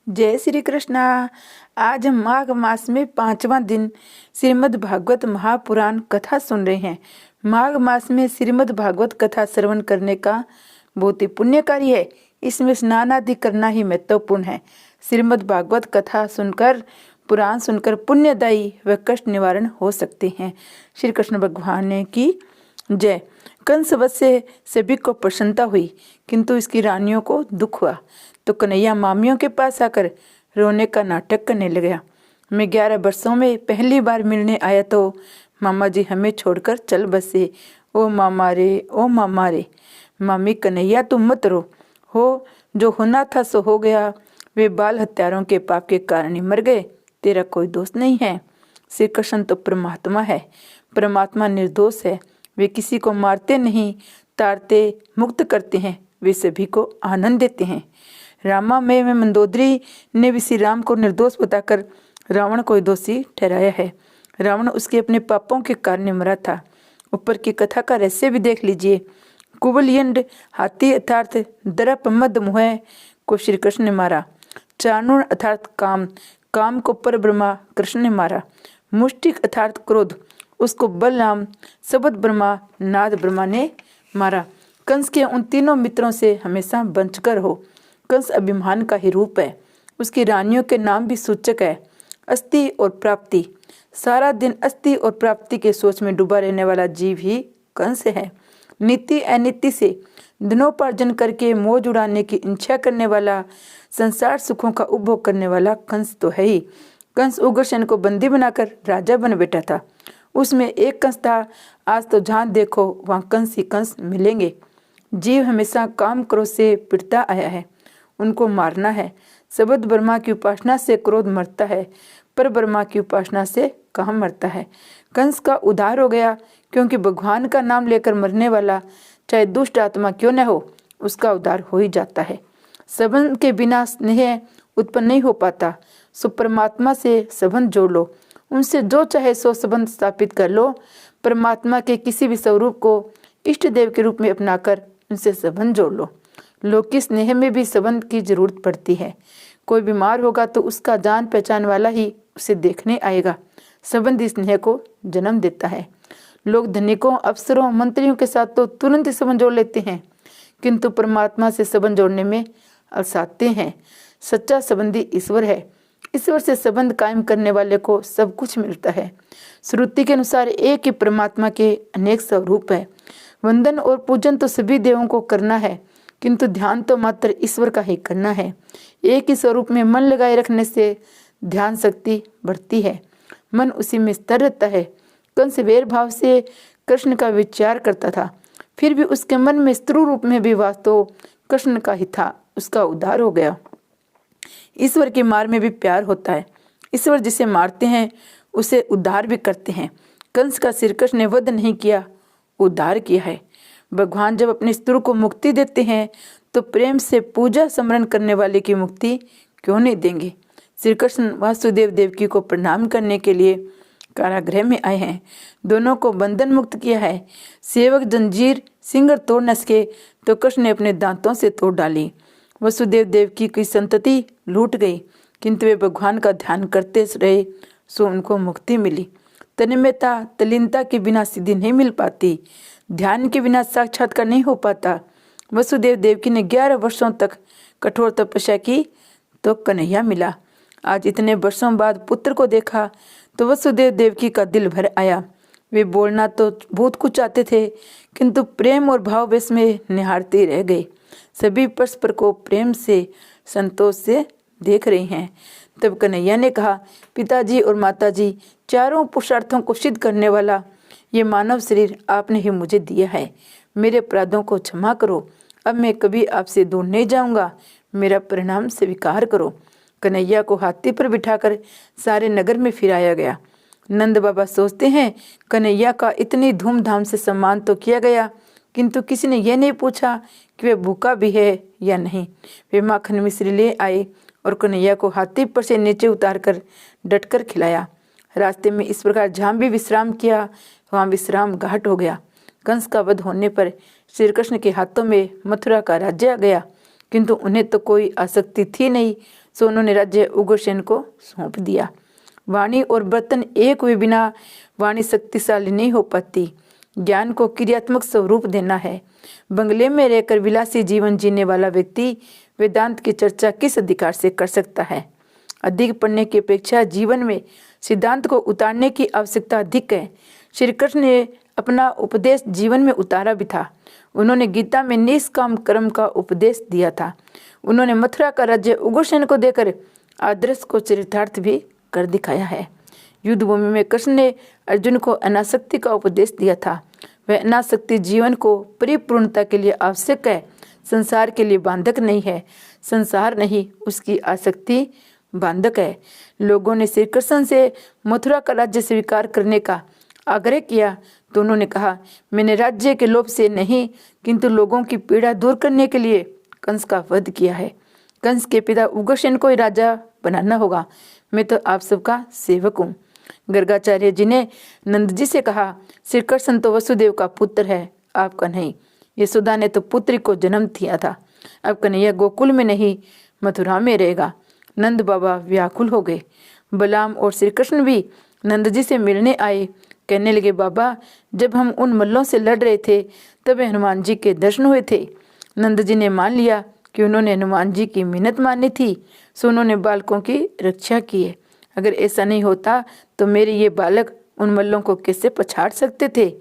जय श्री कृष्णा। आज हम माघ मास में 5वां दिन श्रीमद् भागवत महापुराण कथा सुन रहे हैं। माघ मास में श्रीमद् भागवत कथा श्रवण करने का बहुत ही पुण्य कार्य है। इसमें स्नान आदि करना ही महत्वपूर्ण है। श्रीमद् भागवत कथा सुनकर, पुराण सुनकर पुण्यदायी व कष्ट निवारण हो सकते हैं। श्री कृष्ण भगवान की जय। कंस वध से सभी को प्रसन्नता हुई, किंतु इसकी रानियों को दुख हुआ, तो कन्हैया मामियों के पास आकर रोने का नाटक करने लगा। मैं 11 वर्षों में पहली बार मिलने आया तो मामा जी हमें छोड़कर चल बसे। ओ मामा रे, ओ मामा रे। मामी कन्हैया तुम मत रो, हो जो होना था सो हो गया। वे बाल हत्यारों के पाप के कारण ही मर गए, तेरा कोई दोष नहीं है। श्री कृष्ण तो परमात्मा है, परमात्मा निर्दोष है। वे किसी को मारते नहीं, तारते मुक्त करते हैं, वे सभी को आनंद देते हैं। रामा में मंदोदरी ने भी श्री राम को निर्दोष बताकर रावण को दोषी ठहराया है। रावण उसके अपने पापों के कारण मरा था। ऊपर की कथा का रहस्य भी देख लीजिए। कुबलयंड हाथी अर्थात दर्प मद मुह को श्री कृष्ण ने मारा। चाणूर अर्थात काम, काम को पर ब्रह्मा कृष्ण ने मारा। मुष्टिक अर्थात क्रोध, उसको बलराम, सबद ब्रह्मा, नाद ब्रह्मा ने मारा। कंस के उन तीनों मित्रों से हमेशा बचकर हो। कंस अभिमान का ही रूप है। उसकी रानियों के नाम भी सूचक है, अस्थि और प्राप्ति। सारा दिन अस्थि और प्राप्ति के सोच में डूबा रहने वाला जीव ही कंस है। नीति अनीति से धनोपार्जन करके मौज उड़ाने की इच्छा करने वाला, संसार सुखों का उपभोग करने वाला कंस तो है ही। कंस उग्रसेन को बंदी बनाकर राजा बन बैठा था। उसमें एक कंस था, आज तो जहाँ देखो वहाँ कंस ही कंस मिलेंगे। जीव हमेशा काम क्रोध से पिटता आया है, उनको मारना है। सबद ब्रह्मा की उपासना से क्रोध मरता है, पर ब्रह्मा की उपासना से कहाँ मरता है। कंस का उद्धार हो गया, क्योंकि भगवान का नाम लेकर मरने वाला चाहे दुष्ट आत्मा क्यों न हो, उसका उद्धार हो ही जाता है। संबंध के बिना स्नेह उत्पन्न नहीं हो पाता। सो परमात्मा से संबंध जोड़ लो, उनसे जो चाहे सो संबंध स्थापित कर लो। परमात्मा के किसी भी स्वरूप को इष्ट देव के रूप में अपनाकर उनसे संबंध जोड़ लो। लौकिक स्नेह में भी संबंध की जरूरत पड़ती है। कोई बीमार होगा तो उसका जान पहचान वाला ही उसे देखने आएगा। संबंध स्नेह को जन्म देता है। लोग धनिकों, अफसरों, मंत्रियों के साथ तो तुरंत ही संबंध जोड़ लेते हैं, किंतु परमात्मा से संबंध जोड़ने में अलसाते हैं। सच्चा संबंधी ईश्वर है। ईश्वर से संबंध कायम करने वाले को सब कुछ मिलता है। श्रुति के अनुसार एक ही परमात्मा के अनेक स्वरूप है। वंदन और पूजन तो सभी देवों को करना है, किंतु ध्यान तो मात्र ईश्वर का ही करना है। एक ही स्वरूप में मन लगाए रखने से ध्यान शक्ति बढ़ती है, मन उसी में स्थिर रहता है। कंस वैर भाव से कृष्ण का विचार करता था, फिर भी उसके मन में स्त्री रूप में भी वास्तव कृष्ण का ही था। उसका उद्धार हो गया। ईश्वर के मार में भी प्यार होता है। ईश्वर जिसे मारते हैं उसे उद्धार भी करते हैं। कंस का श्री कृष्ण ने वध नहीं किया, उद्धार किया है। भगवान जब अपने स्त्री को मुक्ति देते हैं तो प्रेम से पूजा स्मरण करने वाले की मुक्ति क्यों नहीं देंगे। श्री कृष्ण वासुदेव देवकी को प्रणाम करने के लिए कारागृह में आए हैं। दोनों को बंधन मुक्त किया है। सेवक जंजीर सिंगर तोड़ न सके तो कृष्ण ने अपने दांतों से तोड़ डाली। वसुदेव देवकी की संतति लूट गई, किंतु वे भगवान का ध्यान करते रहे, सो उनको मुक्ति मिली। तन्मयता, तल्लीनता के बिना सिद्धि नहीं मिल पाती। ध्यान के बिना साक्षात्कार नहीं हो पाता। वसुदेव देवकी ने 11 वर्षों तक कठोर तपस्या की तो कन्हैया मिला। आज इतने वर्षों बाद पुत्र को देखा तो वसुदेव देवकी का दिल भर आया। वे बोलना तो बहुत कुछ चाहते थे, किंतु प्रेम और भाव वेश में निहारते रह गए। सभी परस्पर को प्रेम से, संतोष से देख रहे हैं। तब कन्हैया ने कहा, पिताजी और माताजी, चारों पुरुषार्थों को सिद्ध करने वाला ये मानव शरीर आपने ही मुझे दिया है। मेरे अपराधों को क्षमा करो। अब मैं कभी आपसे दूर नहीं जाऊंगा। मेरा परिणाम स्वीकार करो। कन्हैया को हाथी पर बिठाकर सारे नगर में फिराया गया। नंद बाबा सोचते हैं, कन्हैया का इतनी धूमधाम से सम्मान तो किया गया, किंतु किसी ने यह नहीं पूछा कि वह भूखा भी है या नहीं। वे माखन मिश्री ले आए और कन्हैया को हाथी पर से नीचे उतार कर डटकर खिलाया। रास्ते में इस प्रकार जहाँ भी विश्राम किया वहाँ विश्राम घाट हो गया। कंस का वध होने पर श्री कृष्ण के हाथों में मथुरा का राज्य आ गया, किंतु उन्हें तो कोई आसक्ति थी नहीं, सो उन्होंने राज्य उग्रसेन को सौंप दिया। वाणी और बर्तन एक हुए बिना वाणी शक्तिशाली नहीं हो पाती। ज्ञान को क्रियात्मक स्वरूप देना है। बंगले में रहकर विलासी जीवन जीने वाला व्यक्ति वेदांत की चर्चा किस अधिकार से कर सकता है? अधिक पढ़ने की अपेक्षा जीवन में सिद्धांत को उतारने की आवश्यकता अधिक है। श्री कृष्ण ने अपना उपदेश जीवन में उतारा भी था। उन्होंने गीता में निष्काम कर्म का उपदेश दिया था। उन्होंने मथुरा का राज्य उग्रसेन को देकर आदर्श को चरितार्थ भी कर दिखाया है। युद्ध भूमि में कृष्ण ने अर्जुन को अनासक्ति का उपदेश दिया था। वह अनासक्ति जीवन को परिपूर्णता के लिए आवश्यक है, संसार के लिए बांधक नहीं है। संसार नहीं, उसकी आसक्ति बांधक है। लोगों ने श्री कृष्ण से मथुरा का राज्य स्वीकार करने का आग्रह किया तो उन्होंने कहा, मैंने राज्य के लोभ से नहीं किंतु लोगों की पीड़ा दूर करने के लिए कंस का वध किया है। कंस के पिता उग्रसेन को ही राजा बनाना होगा। मैं तो आप सबका सेवक हूँ। गर्गाचार्य जी ने नंद जी से कहा, श्री कृष्ण तो वसुदेव का पुत्र है, आपका नहीं। यशोदा ने तो पुत्री को जन्म दिया था। अब कन्हैया गोकुल में नहीं मथुरा में रहेगा। नंद बाबा व्याकुल हो गए। बलराम और श्री कृष्ण भी नंद जी से मिलने आए। कहने लगे, बाबा जब हम उन मल्लों से लड़ रहे थे तब हनुमान जी के दर्शन हुए थे। नंद जी ने मान लिया कि उन्होंने हनुमान जी की मिन्नत मानी थी, सो उन्होंने बालकों की रक्षा की है। अगर ऐसा नहीं होता तो मेरे ये बालक उन मल्लों को कैसे पछाड़ सकते थे?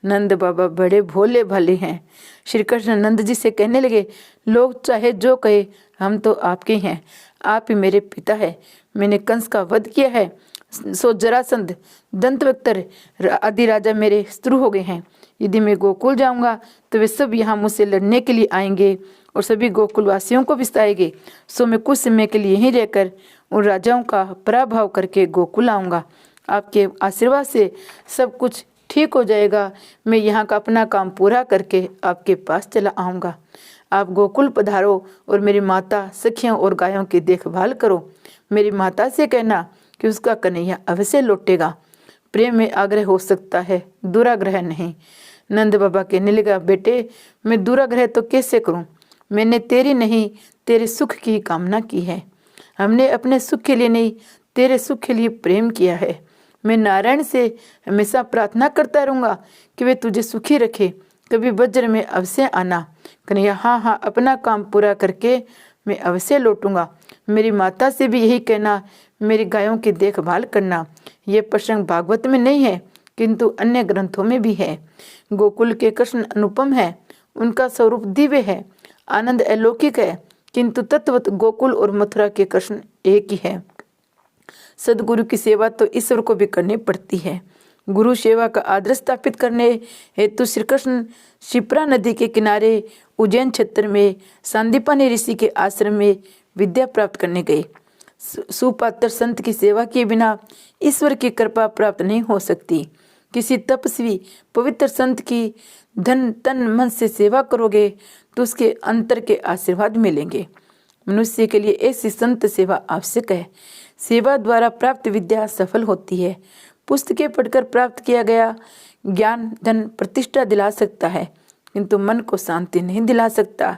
नंद बाबा बड़े भोले भाले हैं। श्री कृष्ण नंद जी से कहने लगे, लोग चाहे जो कहे, हम तो आपके हैं, आप ही मेरे पिता है। मैंने कंस का वध किया है, सो जरासंध, दंतवक्तर आदि राजा मेरे शत्रु हो गए हैं। यदि मैं गोकुल जाऊंगा तो वे सब यहाँ मुझसे लड़ने के लिए आएंगे और सभी गोकुल वासियों को बिस्ताएंगे। सो मैं कुछ समय के लिए यहीं रहकर उन राजाओं का पराभव करके गोकुल आऊंगा। आपके आशीर्वाद से सब कुछ ठीक हो जाएगा। मैं यहाँ का अपना काम पूरा करके आपके पास चला आऊँगा। आप गोकुल पधारो और मेरी माता, सखियों और गायों की देखभाल करो। मेरी माता से कहना कि उसका कन्हैया अवश्य लौटेगा। प्रेम में आग्रह हो सकता है, दुराग्रह नहीं। नंद बाबा कहने लगा, बेटे मैं दुराग्रह तो कैसे करूं? मैंने तेरी नहीं तेरे सुख की कामना की है। हमने अपने सुख के लिए नहीं, तेरे सुख के लिए प्रेम किया है। मैं नारायण से हमेशा प्रार्थना करता रहूँगा कि वे तुझे सुखी रखे। कभी वज्र में अवश्य आना। कन्हैया, हाँ हाँ, अपना काम पूरा करके मैं अवश्य लौटूंगा। मेरी माता से भी यही कहना, मेरी गायों की देखभाल करना। ये प्रसंग भागवत में नहीं है किंतु अन्य ग्रंथों में भी है। गोकुल के कृष्ण अनुपम है, उनका स्वरूप दिव्य है, आनंद अलौकिक है, किंतु तत्वत गोकुल और मथुरा के कृष्ण एक ही है। सदगुरु की सेवा तो ईश्वर को भी करनी पड़ती है। गुरु सेवा का आदर्श स्थापित करने हेतु श्री कृष्ण शिप्रा नदी के किनारे उज्जैन क्षेत्र में सांदीपनि ऋषि के आश्रम में विद्या प्राप्त करने गए। सुपात्र संत की सेवा के बिना ईश्वर की कृपा प्राप्त नहीं हो सकती। किसी तपस्वी पवित्र संत की धन तन मन से सेवा करोगे तो उसके अंतर के आशीर्वाद मिलेंगे। मनुष्य के लिए ऐसी संत सेवा आवश्यक है। सेवा द्वारा प्राप्त विद्या सफल होती है। पुस्तकें पढ़कर प्राप्त किया गया ज्ञान धन प्रतिष्ठा दिला सकता है किंतु मन को शांति नहीं दिला सकता।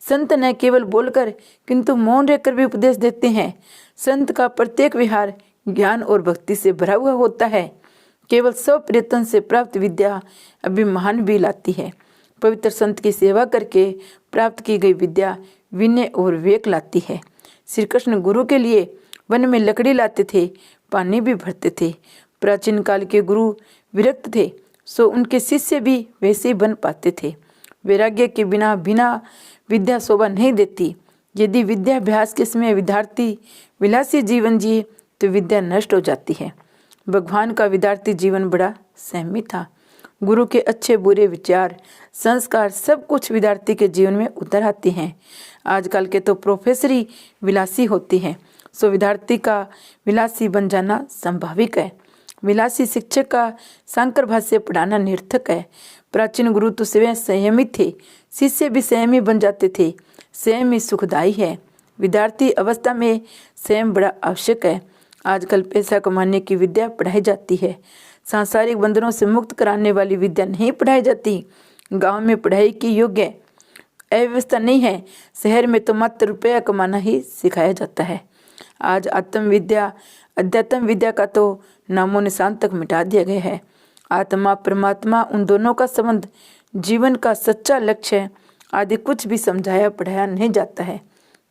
संत न केवल बोलकर किंतु मौन रहकर भी उपदेश देते हैं। संत का प्रत्येक विहार ज्ञान और भक्ति से भरा हुआ होता है। केवल स्व प्रयत्न से प्राप्त विद्या अभिमान भी लाती है। पवित्र संत की सेवा करके प्राप्त की गई विद्या विनय और विवेक लाती है। श्री कृष्ण गुरु के लिए वन में लकड़ी लाते थे, पानी भी भरते थे। प्राचीन काल के गुरु विरक्त थे, सो उनके शिष्य भी वैसे ही बन पाते थे। वैराग्य के बिना विद्या शोभा नहीं देती। यदि विद्याभ्यास के समय विद्यार्थी विलासी जीवन जिए तो विद्या नष्ट हो जाती है। भगवान का विद्यार्थी जीवन बड़ा संयमी था। गुरु के अच्छे बुरे विचार संस्कार सब कुछ विद्यार्थी के जीवन में उतर आते हैं। आजकल के तो प्रोफेसरी विलासी होती हैं, सो विद्यार्थी का विलासी बन जाना संभाविक है। विलासी शिक्षक का सांकर भाष्य पढ़ाना निर्थक है। प्राचीन गुरु तो स्वयं संयमी थे, शिष्य भी संयमी बन जाते थे। संयम ही सुखदायी है। विद्यार्थी अवस्था में संयम बड़ा आवश्यक है। आजकल पैसा कमाने की विद्या पढ़ाई जाती है। सांसारिक बंधनों से मुक्त कराने वाली विद्या नहीं पढ़ाई जाती। गांव में पढ़ाई की योग्य अव्यवस्था नहीं है। शहर में तो मात्र रुपया कमाना ही सिखाया जाता है। आज अध्यात्म विद्या का तो नामो निशान तक मिटा दिया गया है। आत्मा परमात्मा उन दोनों का संबंध जीवन का सच्चा लक्ष्य आदि कुछ भी समझाया पढ़ाया नहीं जाता है।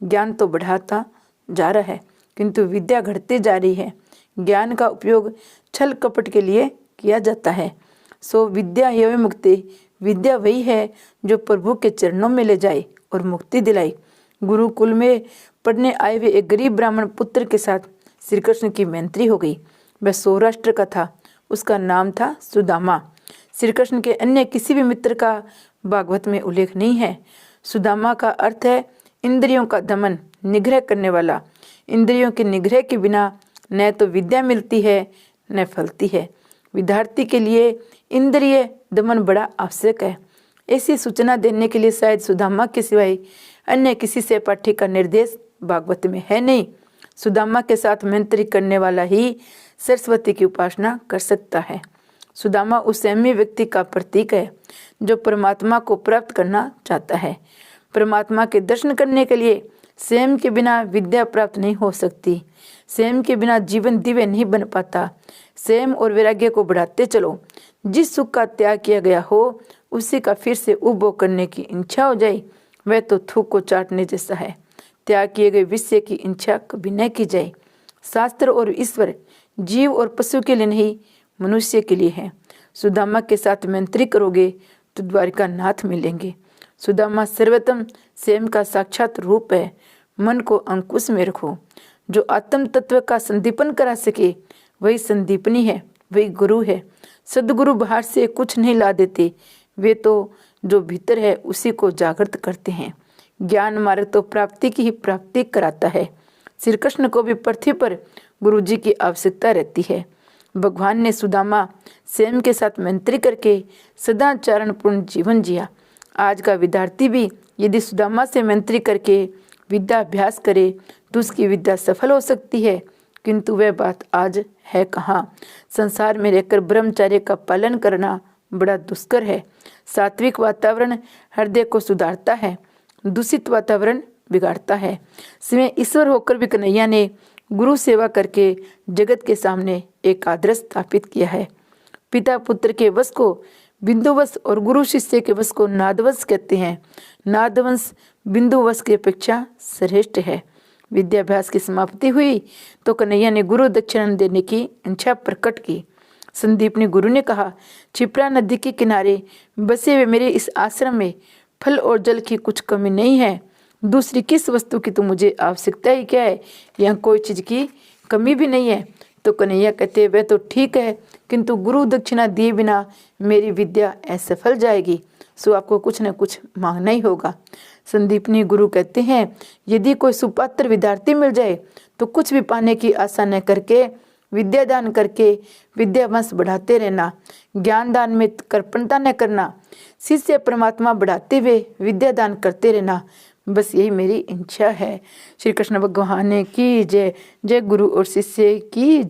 ज्ञान तो बढ़ाता जा रहा है किंतु विद्या घटती जा रही है। ज्ञान का उपयोग छल कपट के लिए किया जाता है। सो विद्या एवं मुक्ति, विद्या वही है जो प्रभु के चरणों में ले जाए और मुक्ति दिलाई। गुरुकुल में पढ़ने आए हुए एक गरीब ब्राह्मण पुत्र के साथ श्री कृष्ण की मैत्री हो गई। वह सौराष्ट्र का था, उसका नाम था सुदामा। श्री कृष्ण के अन्य किसी भी मित्र का भागवत में उल्लेख नहीं है। सुदामा का अर्थ है इंद्रियों का दमन, निग्रह करने वाला। इंद्रियों के निग्रह के बिना न तो विद्या मिलती है न फलती है। विद्यार्थी के लिए इंद्रिय दमन बड़ा आवश्यक है। ऐसी सूचना देने के लिए शायद सुदामा के सिवाय अन्य किसी से पाठ्य का निर्देश भागवत में है नहीं। सुदामा के साथ मैत्री करने वाला ही सरस्वती की उपासना कर सकता है। सुदामा उस संयमी व्यक्ति का प्रतीक है जो परमात्मा को प्राप्त करना चाहता है। परमात्मा के दर्शन करने के लिए संयम के बिना विद्या प्राप्त नहीं हो सकती। संयम के बिना जीवन दिव्य नहीं बन पाता। संयम और वैराग्य को बढ़ाते चलो। जिस सुख का त्याग किया गया हो उसी का फिर से उपभोग करने की इच्छा हो जाए, वह तो थूक को चाटने जैसा है। त्याग किए गए विषय की इच्छा कभी न की जाए। शास्त्र और ईश्वर जीव और पशु के लिए नहीं, मनुष्य के लिए है। सुदामा के साथ मैत्री करोगे तो द्वारिका नाथ मिलेंगे। सुदामा सर्वोत्तम स्वयं का साक्षात रूप है। मन को अंकुश में रखो। जो आत्म तत्व का संदीपन करा सके वही संदीपनी है, वही गुरु है। सदगुरु बाहर से कुछ नहीं ला देते, वे तो जो भीतर है उसी को जागृत करते हैं। ज्ञान मार्ग तो प्राप्ति की ही प्राप्ति कराता है। श्री कृष्ण को भी पृथ्वी पर गुरु जी की आवश्यकता रहती है। भगवान ने सुदामा स्वयं के साथ मैत्री करके सदाचारण पूर्ण जीवन जिया। आज का विद्यार्थी भी यदि सुदामा से मैत्री करके विद्या अभ्यास करे तो उसकी विद्या सफल हो सकती है, किंतु वह बात आज है कहाँ। संसार में रहकर ब्रह्मचर्य का पालन करना बड़ा दुष्कर है। सात्विक वातावरण हृदय को सुधारता है, दूषित वातावरण बिगाड़ता है। स्वयं ईश्वर होकर भी कन्हैया ने गुरु सेवा करके जगत के सामने एक आदर्श स्थापित किया है। पिता पुत्र के वश को बिंदुवश और गुरु शिष्य के वश को नादवश कहते हैं। नादवंश बिंदुवश की अपेक्षा श्रेष्ठ है। विद्याभ्यास की समाप्ति हुई तो कन्हैया ने गुरु दक्षिणा देने की इच्छा प्रकट की। संदीपनी गुरु ने कहा, क्षिप्रा नदी के किनारे बसे हुए मेरे इस आश्रम में फल और जल की कुछ कमी नहीं है। दूसरी किस वस्तु की तो मुझे आवश्यकता ही क्या है, यहाँ कोई चीज की कमी भी नहीं है। तो कन्हैया कहते, वह तो ठीक है, किंतु गुरु दक्षिणा दिए बिना मेरी विद्या असफल जाएगी, सो आपको कुछ न कुछ मांगना ही होगा। संदीपनी गुरु कहते हैं, यदि कोई सुपात्र विद्यार्थी मिल जाए तो कुछ भी पाने की आशा न करके विद्या दान करके विद्यावंश बढ़ाते रहना। ज्ञान दान में कृपणता न करना। शिष्य परमात्मा बढ़ाते हुए विद्या दान करते रहना, बस यही मेरी इच्छा है। श्री कृष्ण भगवान की जय। जय गुरु और शिष्य की जय।